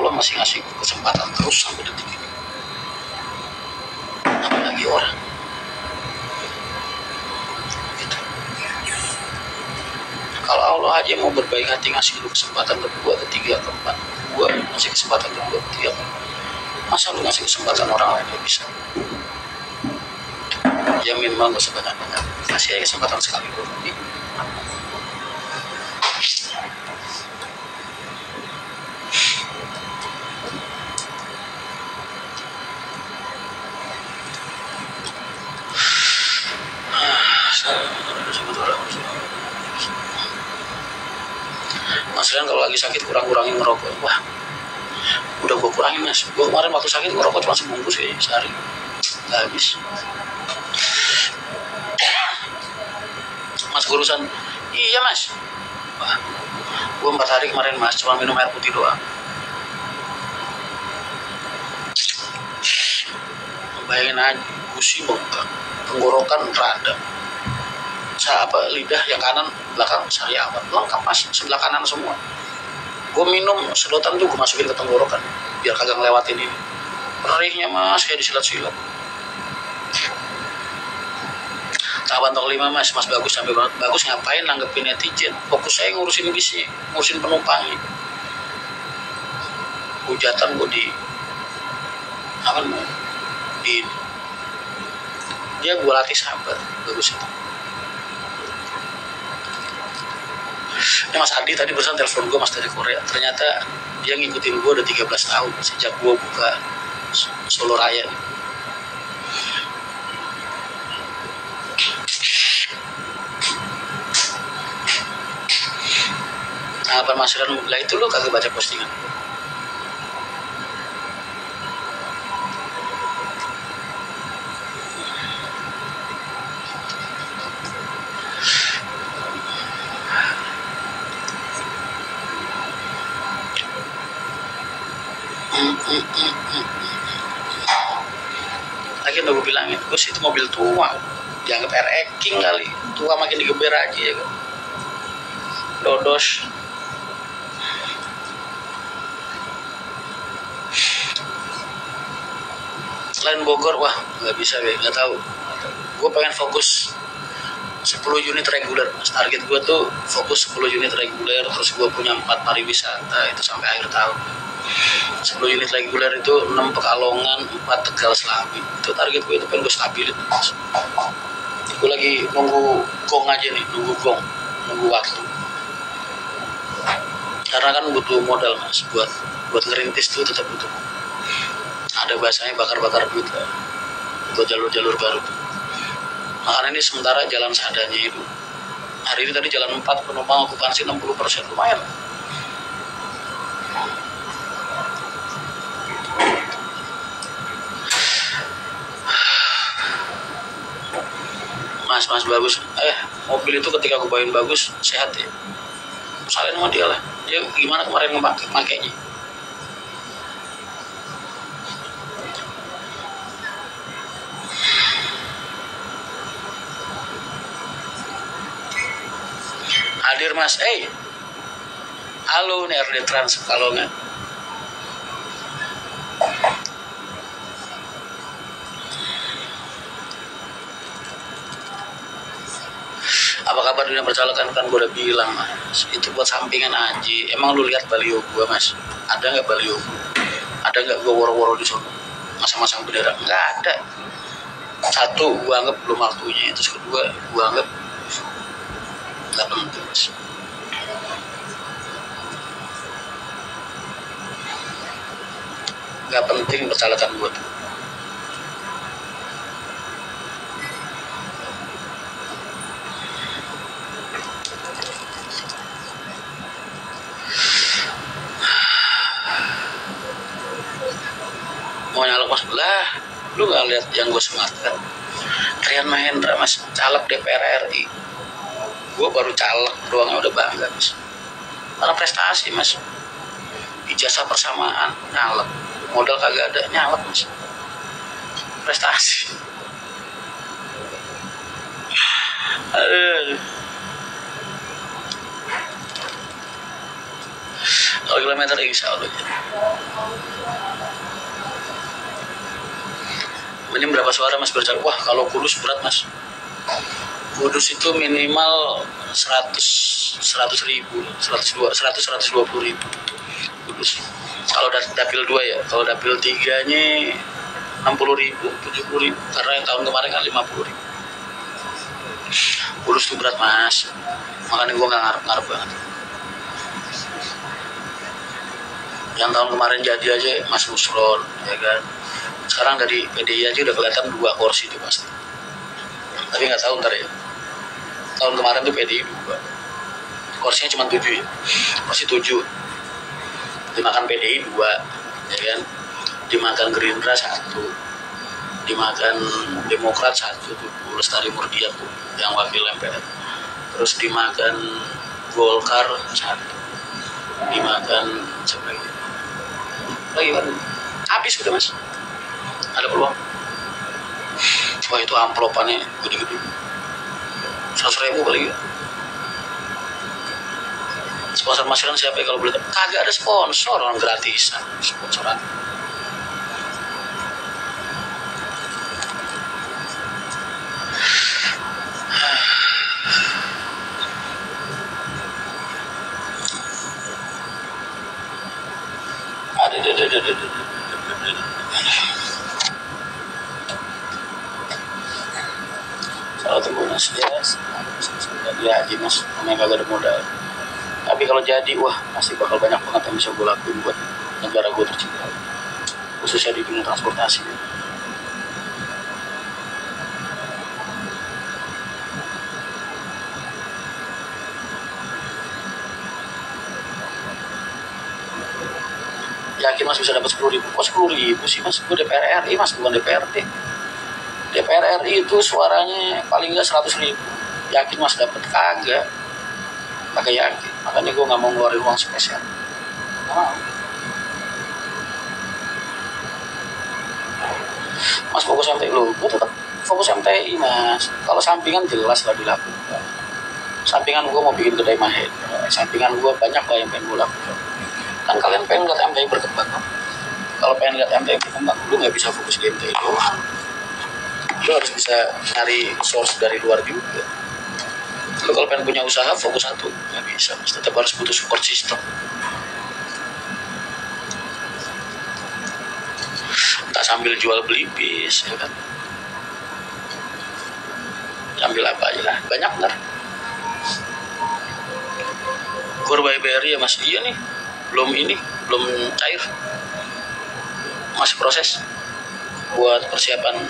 Allah masih ngasih kesempatan terus sampai detik ini. Apalagi orang gitu. Kalau Allah aja mau berbaik hati ngasih lu kesempatan kedua, ketiga, keempat, gua ngasih kesempatan kedua, ketiga, masa lu ngasih kesempatan orang lain gak bisa? Ya minimal gak sebanyak-banyak, kasih aja kesempatan sekali dulu. Mas Rian kalau lagi sakit kurang-kurangin ngerokok. Wah, udah gue kurangin mas. Gue kemarin waktu sakit ngerokok cuma sebungkus kayaknya sehari, nggak habis. Mas urusan, iya mas. Wah, gue 4 hari kemarin mas cuma minum air putih doang. Bayangin aja, gusi bengkak, tenggorokan radang. Lidah yang kanan belakang sariawan lengkap mas, sebelah kanan semua. Gue minum sedotan tuh gue masukin ke tenggorokan biar kagak ngelewatin ini. Perihnya mas kayak disilat-silat. Tahapan tok 5 mas bagus sampai banget. Bagus ngapain nanggepin netizen, fokus saya ngurusin bisnya, ngurusin penumpangnya. Hujatan gue di apa namanya di dia gue latih sabar. Bagus itu. Ini Mas Adi tadi barusan telepon gue mas dari Korea. Ternyata dia ngikutin gue udah 13 tahun sejak gue buka Solo Raya. Nah, apa Mas Rian lah itu lo kagak baca postingan? Lagi udah gue bilangin, Gus itu mobil tua, dianggap RX King kali, tua makin digeber aja ya kan. Dodos. Selain Bogor, wah nggak bisa kayak nggak tahu. Gue pengen fokus 10 unit reguler, mas. Target gue tuh fokus 10 unit reguler, terus gue punya 4 pariwisata itu sampai akhir tahun. 10 unit reguler itu 6 Pekalongan, 4 Tegal Selami. Itu target gue, itu pengen gue stabilin. Gue lagi nunggu gong aja nih, nunggu waktu. Karena kan butuh modal mas, buat ngerintis tuh tetap butuh. Ada bahasanya bakar-bakar duit lah, buat jalur-jalur baru tuh. Makanya ini sementara jalan seadanya itu. Hari ini tadi jalan 4 penumpang okupansi 60%, lumayan. Mas bagus. Mobil itu ketika gue bawain bagus, sehat ya. Salin sama dia lah. Dia gimana kemarin makainya? Hadir mas, halo nih RD Trans Pekalongan. Apa kabar dunia percalokan? Kan gue udah bilang mas, itu buat sampingan aja. Emang lu lihat baliho gue mas? Ada nggak baliho gue? Ada nggak gue woro-woro di sana masang-masang bendera? Nggak ada. Satu, gue anggap belum waktunya. Terus kedua, gue anggap nggak penting mas. Nggak penting percalokan gue tuh. Mau nyalek mas lah, lu nggak lihat yang gue sematkan? Rian Mahendra mas, caleg DPR RI. Gue baru caleg doangnya udah bangga mas. Karena prestasi mas, ijazah persamaan nyalek, modal kagak ada nyalek mas, prestasi. Kalau kilometer insya Allah jadi. Ini berapa suara mas bercakap? Wah kalau Kudus berat mas. Kudus itu minimal 100 ribu, 120 ribu Kudus. Kalau dapil 2 ya, kalau dapil 3-nya 60 ribu, 70 ribu, karena yang tahun kemarin kan 50 ribu. Kudus itu berat mas, makanya gue nggak ngarep banget. Yang tahun kemarin jadi aja Mas Nusron, ya kan. Sekarang dari PDI aja udah kelihatan 2 kursi itu pasti. Tapi nggak tahu ntar ya. Tahun kemarin tuh PDI 2, kursinya cuma 7 ya, kursi 7. Dimakan PDI 2, ya kan. Dimakan Gerindra 1, dimakan Demokrat 1 tuh, Lestari Murdia tuh yang wakil MPR. Terus dimakan Golkar 1, dimakan siapa lagi kan? Habis udah mas. Ada peluang. Wah itu amplopannya gede-gede. 100.000 kali ya. Sponsor masyarakat siapa ya kalau boleh tahu? Kagak ada sponsor, orang gratisan sponsoran. Kalau tunggu mas ya, dia haji mas, namanya kagak ada modal. Tapi kalau jadi, wah masih bakal banyak banget yang bisa gue lakuin buat negara gue tercinta, khususnya di dunia transportasi. Yakin mas bisa dapat 10 ribu? Kok 10 ribu sih mas? Gue DPR RI mas, bukan DPRD. DPR RI itu suaranya paling nggak 100 ribu. Yakin mas dapat? Kagak yakin. Makanya gue nggak mau ngeluarin uang spesial. Mas fokus MTI lo, gue tetap fokus MTI mas. Kalau sampingan jelas lah dilakukan. Sampingan gue mau bikin kedai Mahendra. Sampingan gue banyak lah yang pengen gue lakukan. Kan kalian pengen lihat MTI berkembang kan? Kalau pengen lihat MTI berkembang, lu nggak bisa fokus di MTI doang. Lu harus bisa cari source dari luar juga. Lu kalau pengen punya usaha fokus satu nggak bisa, mas. Tetap harus butuh support system. Entah sambil jual beli bis, ya kan? Sambil apa aja lah, banyak ntar. Gor by BRI ya mas, iya nih, belum cair, masih proses buat persiapan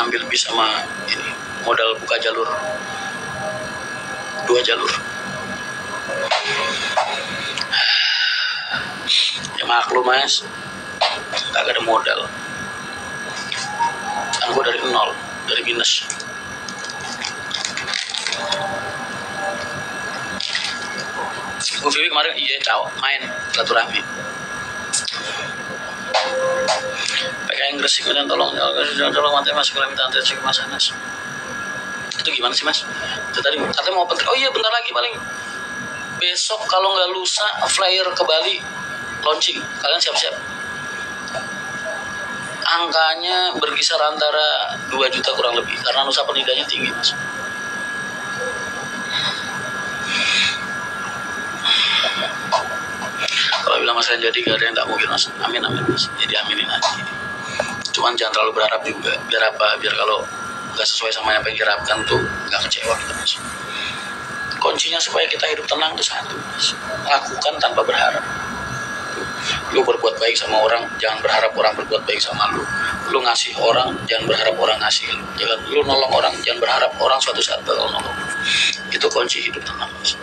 ambil bis sama ini modal buka jalur 2 jalur. Ya maklum mas, kagak ada modal kan, gue dari nol, dari minus. Gue Vivi kemarin main silaturahmi. PKN Gresik dan tolong mantai mas, kalau minta antar ke Mas Anas. Itu gimana sih mas? Itu tadi katanya mau penting. Oh iya bentar lagi paling besok kalau nggak lusa flyer ke Bali launching. Kalian siap-siap. Angkanya berkisar antara 2 juta kurang lebih karena Nusa Penidanya tinggi mas. Kalau bilang mas jadi gak ada yang tak mungkin mas. Amin mas. Jadi aminin aja. Cuman jangan terlalu berharap juga. Biar apa? Biar kalau nggak sesuai sama yang pengen diharapkan tuh nggak kecewa kita mas. Kuncinya supaya kita hidup tenang tuh satu mas. Lakukan tanpa berharap. Lu berbuat baik sama orang, jangan berharap orang berbuat baik sama lu. Lu ngasih orang, jangan berharap orang ngasih lu. Jangan lu nolong orang, jangan berharap orang suatu saat bakal nolong. Itu kunci hidup tenang mas.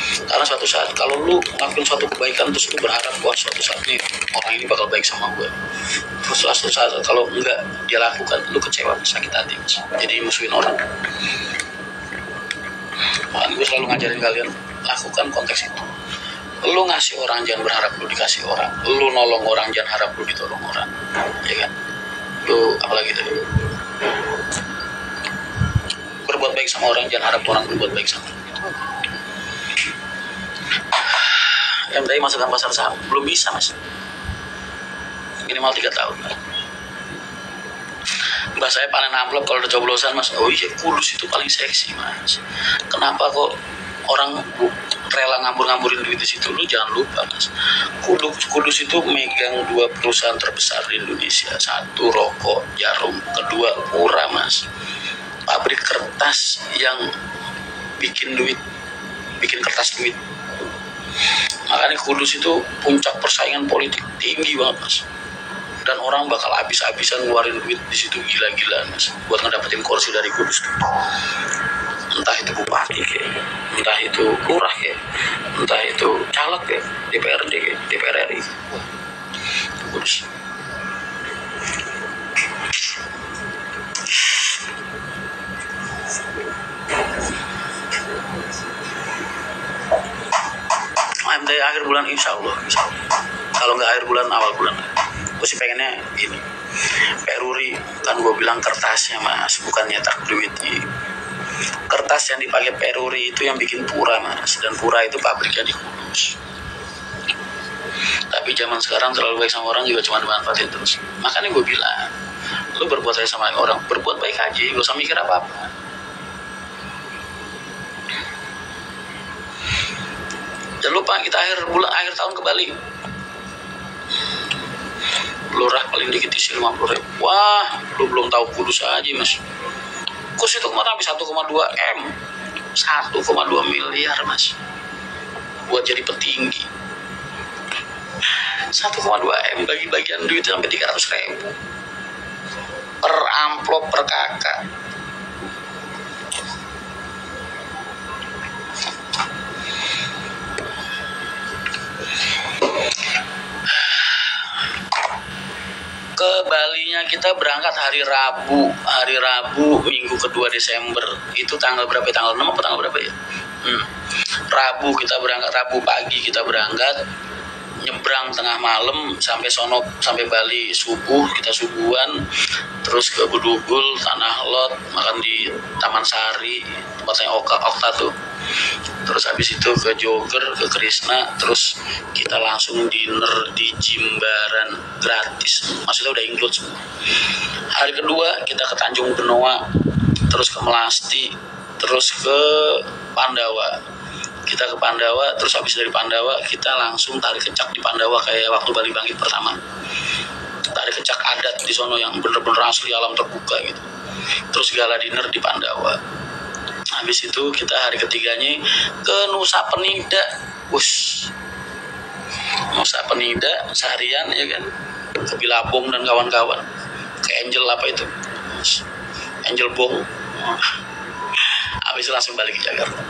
Karena suatu saat kalau lu ngelakuin suatu kebaikan terus lu berharap wah suatu saat nih orang ini bakal baik sama gue, terus suatu saat kalau enggak dia lakukan, lu kecewa, sakit hati mas. Jadi musuhin orang. Makanya gue selalu ngajarin kalian lakukan konteks itu. Lu ngasih orang jangan berharap lu dikasih orang, lu nolong orang jangan harap lu ditolong orang, ya kan? Lu apalagi tadi berbuat baik sama orang jangan harap orang berbuat baik sama lu. MTI masukkan pasar saham, belum bisa mas, minimal 3 tahun. Mbak saya panen amplop kalau udah coblosan mas. Oh iya, Kudus itu paling seksi mas. Kenapa kok orang rela ngambur-ngamburin duit di situ? Lu jangan lupa mas, Kudus itu megang 2 perusahaan terbesar di Indonesia. Satu rokok Jarum, kedua Pura mas, pabrik kertas yang bikin kertas duit. Makanya Kudus itu puncak persaingan politik tinggi banget mas, dan orang bakal habis-habisan ngeluarin duit di situ gila-gilaan mas buat ngedapetin kursi dari Kudus. Entah itu bupati kayak, entah itu lurah kayak, entah itu caleg kayak, DPRD kayak, DPR RI. Kudus. MTI akhir bulan insya Allah. Kalau nggak akhir bulan awal bulan. Gue sih pengennya ini Peruri, kan gue bilang kertasnya mas, bukan nyetak duit. Kertas yang dipakai Peruri itu yang bikin Pura mas, dan Pura itu pabriknya di Kudus. Tapi zaman sekarang terlalu baik sama orang juga cuma dimanfaatin terus. Makanya gue bilang, lu berbuat baik sama orang, berbuat baik aja, gak usah mikir apa-apa. Jangan lupa kita akhir tahun ke Bali. Lurah paling dikit isi 50.000. Wah, lu belum tahu Kudus aja mas. Kus itu kemarin habis 1,2 M, 1,2 miliar mas, buat jadi petinggi. 1,2 M bagi-bagian duit sampai 300.000 per amplop per kakak. Ke Balinya kita berangkat hari Rabu minggu kedua Desember. Itu tanggal berapa? Tanggal 6 atau tanggal berapa ya? Rabu kita berangkat, Rabu pagi kita berangkat, nyebrang tengah malam sampai Bali subuh, kita subuhan, terus ke Bedugul, Tanah Lot, makan di Taman Sari, tempatnya Okta tuh. Terus habis itu ke Jogger, ke Krishna, terus kita langsung dinner di Jimbaran gratis, maksudnya udah include semua. Hari kedua kita ke Tanjung Benoa, terus ke Melasti, terus ke Pandawa. Kita ke Pandawa, terus habis dari Pandawa kita langsung tarik kecak di Pandawa kayak waktu Bali Bangkit pertama. Tarik kecak adat di sono yang bener-bener asli alam terbuka gitu. Terus gala dinner di Pandawa. Habis itu kita hari ketiganya ke Nusa Penida. Nusa Penida seharian ya kan. Ke Bilabong dan kawan-kawan. Ke Angel apa itu? Angel Bong. Habis itu langsung balik ke Jakarta.